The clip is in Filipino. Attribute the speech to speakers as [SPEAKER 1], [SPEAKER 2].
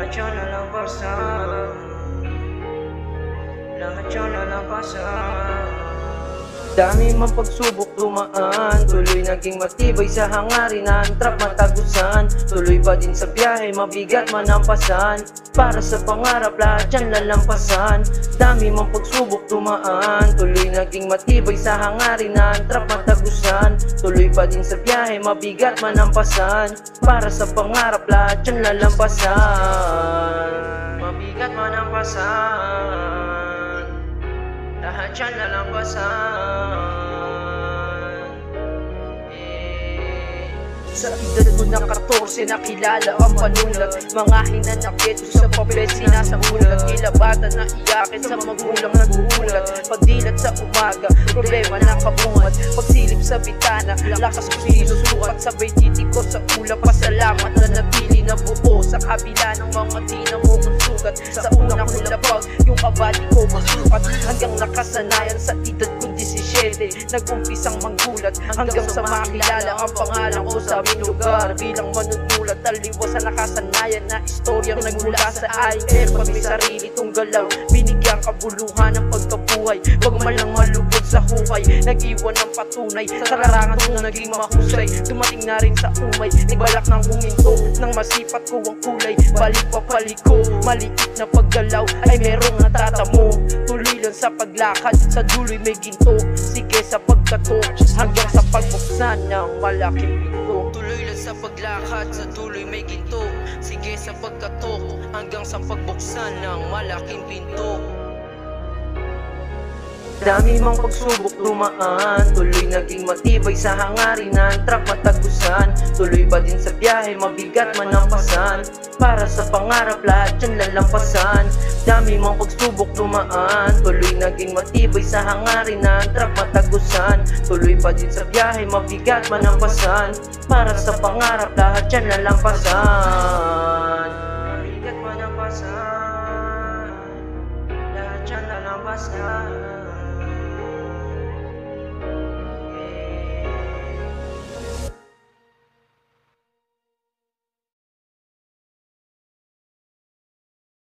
[SPEAKER 1] Lahat yan nalampasan, lahat yan nalampasan. Dami mang pagsubok dumaan, tuloy naging matibay sa hangarin na ang trap matagusan. Tuloy pa din sa biyahe, mabigat manampasan, para sa pangarap lahat yan lalampasan. Dami mang pagsubok dumaan, tuloy naging matibay sa hangarin na ang trap matagusan. Tuloy pa din sa biyahe, mabigat manampasan, para sa pangarap lahat yan lalampasan. Mabigat manampasan, lahat yan lalampasan. Sa edad mo na 14, nakilala ang panulat. Mga hinanakit sa papel, sinasamulat. Kilabatan na iyakin sa magulang naguulat. Pagdilat sa umaga, problema na kabungat. Pagsilip sa bitana, lakas ko sinusukat. Sabay titik ko sa ulap, pasalamat na napili na buo. Sa kabila ng mga tinamukong sugat, sa unang hulapag, yung kabali ko masukat. Hanggang nakasanayan sa edad ko 17, nag-umpisang manggulat. Hanggang sa makilala ang pangalan ko sa aming lugar. Bilang manunulat, taliwas sa nakasanayan na istoryang nagmula sa air. Pag may sarili tong galaw, binigyang kabuluhan ng pagkabuhay. Wag malang malubog sa hukay, nag-iwan ng patunay sa larangan kong naging mahusay. Dumating na rin sa umay, ibalak ng huminto, nang masipat ko ang kulay. Balik papalik ko, maliit na paggalaw ay merong natatamo. Tuloy lang sa paglakad, sa duloy may ginto. Sige sa pagkatok, hanggang sa pagbuksan ng malaking pinto. Tuloy lang sa paglakad, sa duloy may ginto. Sige sa pagkatok, hanggang sa pagbuksan ng malaking pinto. Dami mang pagsubok dumaan, tuloy naging matibay sa hangarin na ang trap matagusan. Tuloy pa din sa biyahe, mabigat manampasan, para sa pangarap lahat yan lalampasan. Dami mang pagsubok dumaan, tuloy naging matibay sa hangarin na ang trap matagusan. Tuloy pa din sa biyahe, mabigat manampasan, para sa pangarap lahat yan lalampasan. Mabigat manampasan, lahat yan lalampasan.